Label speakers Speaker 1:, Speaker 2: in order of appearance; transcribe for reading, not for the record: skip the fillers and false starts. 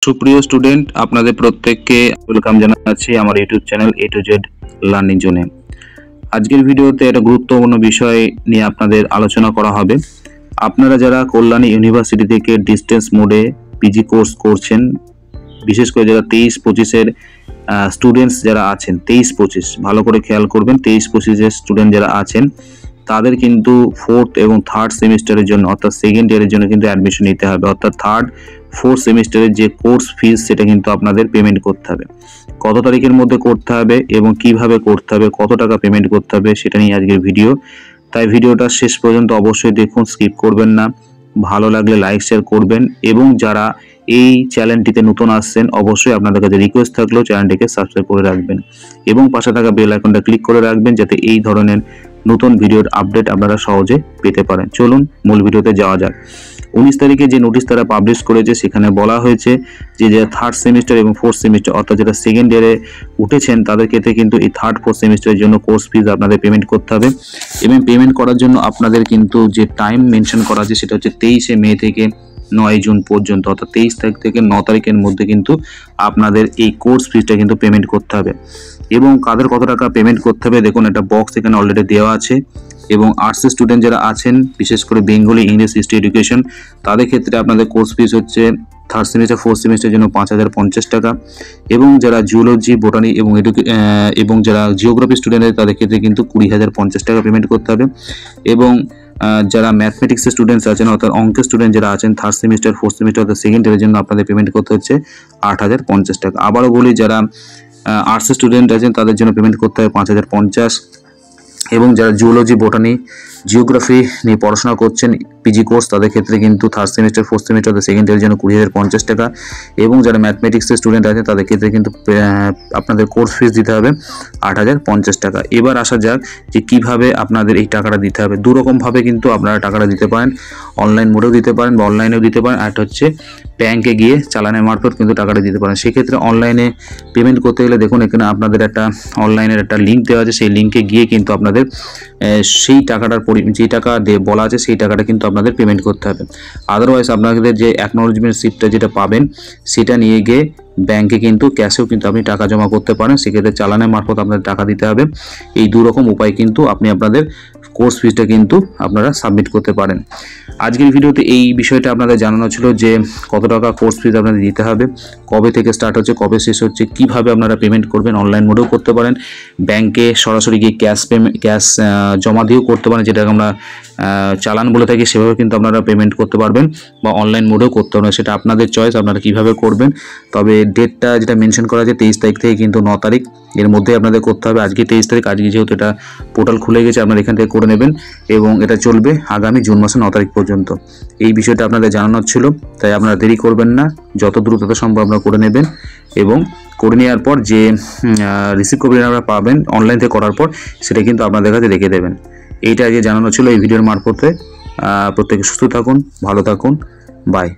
Speaker 1: সুপ্রিয় স্টুডেন্ট, আপনাদের প্রত্যেককে ওয়েলকাম জানাচ্ছি আমার YouTube channel A to Z learning জোনে। আজকের ভিডিওতে একটা গুরুত্বপূর্ণ বিষয় নিয়ে আপনাদের আলোচনা করা হবে। আপনারা যারা কল্যাণী ইউনিভার্সিটি থেকে ডিস্টেন্স মোডে পিজি কোর্স করছেন, বিশেষ করে যারা 23-25-এর স্টুডেন্টস যারা আছেন, 23-25 ভালো করে খেয়াল করবেন, 23-25-এর স্টুডেন্ট যারা আছেন তাদের কিন্তু 4th এবং 3rd সেমিস্টারের জন্য অর্থাৎ সেকেন্ড ইয়ারের জন্য কিন্তু অ্যাডমিশন নিতে হবে। অর্থাৎ 3rd 4th সেমিস্টারের যে কোর্স ফিস সেটা কিন্তু আপনাদের পেমেন্ট করতে হবে। কত তারিখের মধ্যে করতে হবে এবং কিভাবে করতে হবে, কত টাকা পেমেন্ট করতে হবে সেটা নিয়ে আজকের ভিডিও। তাই ভিডিওটা শেষ পর্যন্ত অবশ্যই দেখুন, স্কিপ করবেন না। ভালো লাগলে লাইক শেয়ার করবেন এবং যারা এই চ্যানেলটিতে নতুন আসছেন অবশ্যই আপনাদের কাছে রিকোয়েস্ট থাকলেও চ্যানেলটিকে সাবস্ক্রাইব করে রাখবেন এবং পাশে থাকা বেল আইকনটা ক্লিক করে রাখবেন যাতে এই ধরনের নতুন ভিডিওর আপডেট আপনারা সহজে পেতে পারেন। চলুন মূল ভিডিওতে যাওয়া যাক। 19 তারিখে যে নোটিশ তারা পাবলিশ করেছে সেখানে বলা হয়েছে যে যারা 3rd সেমিস্টার এবং 4th সেমিস্টার অর্থাৎ যারা সেকেন্ড ইয়ারে উঠেছেন তাদের ক্ষেত্রে কিন্তু এই 3rd 4th সেমিস্টারের জন্য কোর্স ফিস আপনাদের পেমেন্ট করতে হবে এবং পেমেন্ট করার জন্য আপনাদের কিন্তু যে টাইম মেনশন করা আছে সেটা হচ্ছে 23শে মে থেকে 9 জুন পর্যন্ত, অর্থাৎ 23 তারিখ থেকে 9 তারিখের মধ্যে কিন্তু আপনাদের এই কোর্স ফিসটা কিন্তু পেমেন্ট করতে হবে। এবং কাদের কত টাকা পেমেন্ট করতে হবে দেখুন, একটা বক্স এখানে অলরেডি দেওয়া আছে। এবং আর্টসের স্টুডেন্ট যারা আছেন, বিশেষ করে বেঙ্গলি, ইংলিশ, হিস্ট্রি, এডুকেশন, তাদের ক্ষেত্রে আপনাদের কোর্স ফিস হচ্ছে 3rd সেমিস্টার 4th সেমিস্টারের জন্য 5050 টাকা। এবং যারা জিওলজি, বোটানি এবং যারা জিওগ্রাফি স্টুডেন্ট তাদের ক্ষেত্রে কিন্তু 20,050 টাকা পেমেন্ট করতে হবে। এবং যারা ম্যাথমেটিক্সের স্টুডেন্টস আছেন অর্থাৎ অঙ্কের স্টুডেন্ট যারা আছেন 3rd সেমিস্টার 4th সেমিস্টার অর্থাৎ সেকেন্ড ইয়ারের জন্য আপনাদের পেমেন্ট করতে হচ্ছে 8,050 টাকা। আবারও বলি, যারা আর্টসের স্টুডেন্ট আছেন তাদের জন্য পেমেন্ট করতে হবে 5,050। এবং যারা জুওলজি, বোটানি, জিওগ্রাফি নিয়ে পড়াশোনা করছেন পিজি কোর্স তাদের ক্ষেত্রে কিন্তু 3rd সেমিস্টার 4th সেমিস্টার অর্থাৎ সেকেন্ড ইয়ারের জন্য 20,050 টাকা। এবং যারা ম্যাথমেটিক্সের স্টুডেন্ট আছে তাদের ক্ষেত্রে কিন্তু আপনাদের কোর্স ফিস দিতে হবে 8,050 টাকা। এবার আসা যাক যে কিভাবে আপনাদের এই টাকাটা দিতে হবে। দুরকমভাবে কিন্তু আপনারা টাকাটা দিতে পারেন, অনলাইন মোডেও দিতে পারেন বা অনলাইনেও দিতে পারেন, আর হচ্ছে ব্যাংকে গিয়ে চালানের মারফত কিন্তু টাকাটা দিতে পারেন। সেক্ষেত্রে অনলাইনে পেমেন্ট করতে গেলে দেখুন এখানে আপনাদের একটা অনলাইনের একটা লিঙ্ক দেওয়া আছে, সেই লিঙ্কে গিয়ে কিন্তু আপনাদের সেই টাকাটার যে টাকা বলা আছে সেই টাকাটা কিন্তু আপনাদের পেমেন্ট করতে হবে। আদারওয়াইজ আপনাদের যে অ্যাকনোলেজমেন্ট সিটটা যেটা পাবেন সেটা নিয়ে গিয়ে ব্যাংকে কিন্তু ক্যাশেও কিন্তু আপনি টাকা জমা করতে পারেন, সেক্ষেত্রে চালানের মারফত আপনাদের টাকা দিতে হবে। এই দুরকম উপায় কিন্তু আপনি আপনাদের কোর্স ফিসটা কিন্তু আপনারা সাবমিট করতে পারেন। আজকের ভিডিওতে এই বিষয়টা আপনাদের জানানো ছিল যে কত টাকা কোর্স ফিস আপনাদের দিতে হবে, কবে থেকে স্টার্ট হচ্ছে, কবে শেষ হচ্ছে, কিভাবে আপনারা পেমেন্ট করবেন। অনলাইন মোডেও করতে পারেন, ব্যাংকে সরাসরি গিয়ে ক্যাশ জমা দিয়েও করতে পারেন, যেটাকে আমরা চালান বলে থাকি, সেভাবে কিন্তু আপনারা পেমেন্ট করতে পারবেন, বা অনলাইন মোডেও করতে পারবেন, সেটা আপনাদের চয়েস, আপনারা কিভাবে করবেন। তবে ডেটটা যেটা মেনশন করা আছে 23 তারিখ থেকে কিন্তু 9 তারিখ এর মধ্যে আপনাদের করতে হবে। আজকে 23 তারিখ, আজকে যেহেতু এটা পোর্টাল খুলে গেছে আপনারা এখান থেকে করে নেবেন এবং এটা চলবে আগামী জুন মাসের 9 তারিখ পর্যন্ত। এই বিষয়টা আপনাদের জানানোর ছিল, তাই আপনারা দেরি করবেন না, যত দ্রুত সম্ভব আপনারা করে নেবেন এবং করে নেওয়ার পর যে রিসিভ কপি আপনারা পাবেন অনলাইন থেকে করার পর সেটা কিন্তু আপনাদের কাছে রেখে দেবেন। এইটা আজকে জানানো ছিল এই ভিডিওর মারফতে। প্রত্যেকে সুস্থ থাকুন, ভালো থাকুন, বাই।